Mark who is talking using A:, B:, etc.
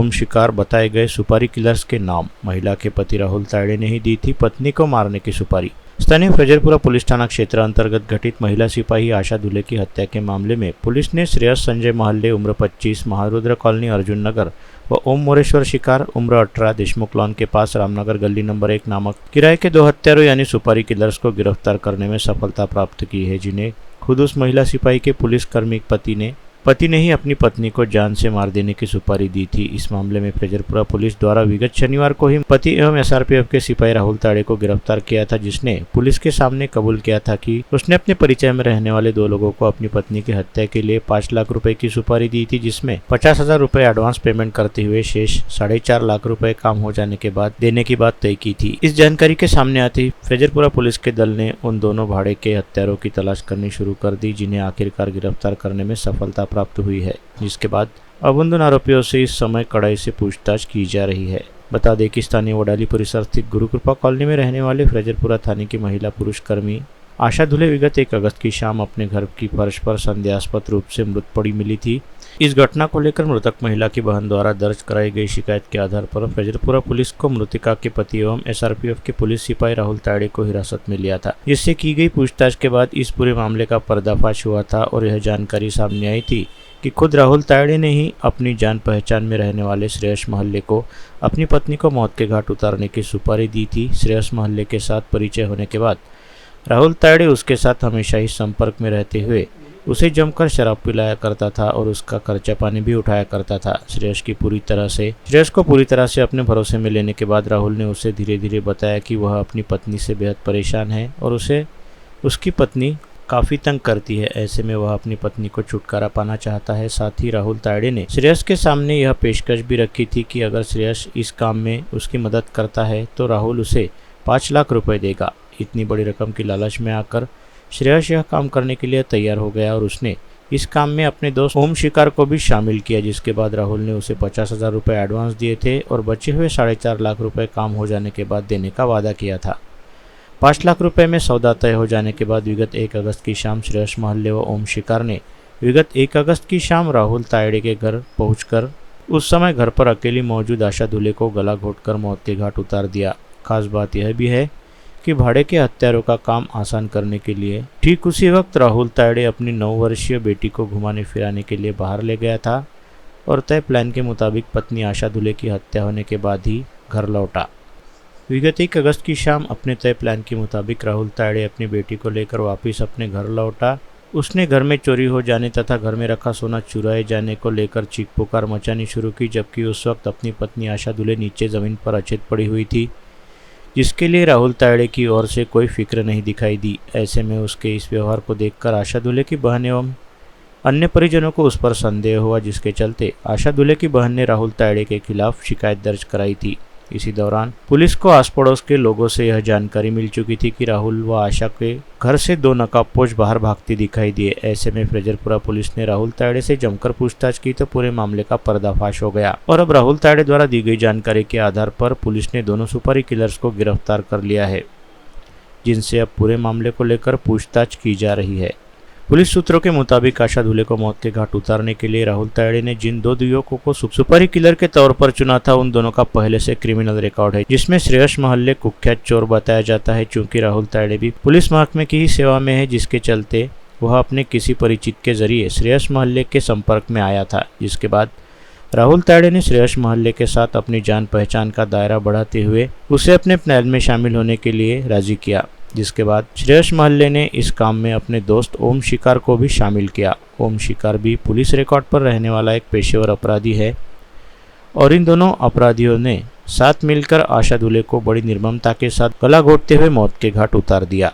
A: ओम शिकार बताए गए सुपारी किलर्स के नाम। महिला के पति राहुल तायड़े ने ही दी थी पत्नी को मारने की सुपारी। स्थानीय फजरपुरा पुलिस थाना क्षेत्र अंतर्गत घटित महिला सिपाही आशा दुले की हत्या के मामले में पुलिस ने श्रेयस संजय महल्ले उम्र 25 महारुद्र कॉलोनी अर्जुन नगर व ओम मोरेश्वर शिकार उम्र 18 देशमुख लॉन के पास रामनगर गली नंबर 1 नामक किराए के 2 हत्यारों यानी सुपारी किलर्स को गिरफ्तार करने में सफलता प्राप्त की है, जिन्हें खुद उस महिला सिपाही के पुलिसकर्मी पति ने ही अपनी पत्नी को जान से मार देने की सुपारी दी थी। इस मामले में फजरपुरा पुलिस द्वारा विगत शनिवार को ही पति एवं एसआरपीएफ के सिपाही राहुल तायड़े को गिरफ्तार किया था, जिसने पुलिस के सामने कबूल किया था कि उसने अपने परिचय में रहने वाले 2 लोगों को अपनी पत्नी की हत्या के लिए 5 लाख रुपए की सुपारी दी थी, जिसमें 50,000 रुपए एडवांस पेमेंट करते हुए शेष 4.5 लाख रुपए काम हो जाने के बाद देने की बात तय की थी। इस जानकारी के सामने आते ही फजरपुरा पुलिस के दल ने उन दोनों भाड़े के हत्यारों की तलाश करनी शुरू कर दी, जिन्हें आखिरकार गिरफ्तार करने में सफलता प्राप्त हुई है, जिसके बाद अब उन दोनों आरोपियों से इस समय कड़ाई से पूछताछ की जा रही है। बता दें कि स्थानीय वडाली परिसर स्थित गुरुकृपा कॉलोनी में रहने वाले फजरपुरा थाने की महिला पुरुष कर्मी आशा दुले विगत 1 अगस्त की शाम अपने घर की फर्श पर संदेहास्पद रूप से मृत पड़ी मिली थी। इस घटना को लेकर मृतक महिला की बहन द्वारा दर्ज कराई गई शिकायत के आधार पर फजरपुरा पुलिस को मृतका के पति एवं एसआरपीएफ के पुलिस सिपाही राहुल तायड़े को हिरासत में लिया था, जिससे की गई पूछताछ के बाद इस पूरे मामले का पर्दाफाश हुआ था और यह जानकारी सामने आई थी कि खुद राहुल तायड़े ने ही अपनी जान पहचान में रहने वाले श्रेयस महल्ले को अपनी पत्नी को मौत के घाट उतारने की सुपारी दी थी। श्रेयस महल्ले के साथ परिचय होने के बाद राहुल तायड़े उसके साथ हमेशा ही संपर्क में रहते हुए उसे जमकर शराब पिलाया करता था और उसका खर्चा पानी भी उठाया करता था। श्रेयस को पूरी तरह से अपने भरोसे में लेने के बाद राहुल ने उसे धीरे धीरे बताया कि वह अपनी पत्नी से बेहद परेशान है और उसे उसकी पत्नी काफ़ी तंग करती है। ऐसे में वह अपनी पत्नी को छुटकारा पाना चाहता है। साथ ही राहुल तायड़े ने श्रेयस के सामने यह पेशकश भी रखी थी कि अगर श्रेयस इस काम में उसकी मदद करता है तो राहुल उसे 5 लाख रुपए देगा। इतनी बड़ी रकम की लालच में आकर श्रेयस यह काम करने के लिए तैयार हो गया और उसने इस काम में अपने दोस्त ओम शिकार को भी शामिल किया, जिसके बाद राहुल ने उसे 50,000 रुपये एडवांस दिए थे और बचे हुए 4.5 लाख रुपए काम हो जाने के बाद देने का वादा किया था। 5 लाख रुपए में सौदा तय हो जाने के बाद विगत 1 अगस्त की शाम श्रेयस महल्ले व ओम शिकार ने विगत 1 अगस्त की शाम राहुल तायड़े के घर पहुंचकर उस समय घर पर अकेली मौजूद आशा दुले को गला घोंटकर मौत के घाट उतार दिया। खास बात यह भी है कि भाड़े के हत्यारों का काम आसान करने के लिए ठीक उसी वक्त राहुल तायड़े अपनी 9 वर्षीय बेटी को घुमाने फिराने के लिए बाहर ले गया था और तय प्लान के मुताबिक पत्नी आशा दुले की हत्या होने के बाद ही घर लौटा। विगत 1 अगस्त की शाम अपने तय प्लान के मुताबिक राहुल तायड़े अपनी बेटी को लेकर वापस अपने घर लौटा। उसने घर में चोरी हो जाने तथा घर में रखा सोना चुराए जाने को लेकर चीख पुकार मचानी शुरू की, जबकि उस वक्त अपनी पत्नी आशा दुले नीचे ज़मीन पर अचेत पड़ी हुई थी, जिसके लिए राहुल तायड़े की ओर से कोई फिक्र नहीं दिखाई दी। ऐसे में उसके इस व्यवहार को देखकर आशा दुले की बहन एवं अन्य परिजनों को उस पर संदेह हुआ, जिसके चलते आशा दुले की बहन ने राहुल तायड़े के खिलाफ शिकायत दर्ज कराई थी। इसी दौरान पुलिस को आस पड़ोस के लोगों से यह जानकारी मिल चुकी थी कि राहुल व आशा के घर से 2 नकाबपोश बाहर भागती दिखाई दिए। ऐसे में फजरपुरा पुलिस ने राहुल तायड़े से जमकर पूछताछ की तो पूरे मामले का पर्दाफाश हो गया और अब राहुल तायड़े द्वारा दी गई जानकारी के आधार पर पुलिस ने दोनों सुपारी किलर्स को गिरफ्तार कर लिया है, जिनसे अब पूरे मामले को लेकर पूछताछ की जा रही है। पुलिस सूत्रों के मुताबिक आशा दुले को मौत के घाट उतारने के लिए राहुल तायड़े ने जिन 2 युवकों को सुपारी किलर के तौर पर चुना था, उन दोनों का पहले से क्रिमिनल रिकॉर्ड है, जिसमें श्रेयस महल्ले कुख्यात चोर बताया जाता है। चूंकि राहुल तायड़े भी पुलिस महकमे की ही सेवा में है, जिसके चलते वह अपने किसी परिचित के जरिए श्रेयस महल्ले के संपर्क में आया था, जिसके बाद राहुल तायड़े ने श्रेयस महल्ले के साथ अपनी जान पहचान का दायरा बढ़ाते हुए उसे अपने प्लान में शामिल होने के लिए राजी किया, जिसके बाद श्रेयस महल्ले ने इस काम में अपने दोस्त ओम शिकार को भी शामिल किया। ओम शिकार भी पुलिस रिकॉर्ड पर रहने वाला एक पेशेवर अपराधी है और इन दोनों अपराधियों ने साथ मिलकर आशा दुले को बड़ी निर्ममता के साथ गला घोंटते हुए मौत के घाट उतार दिया।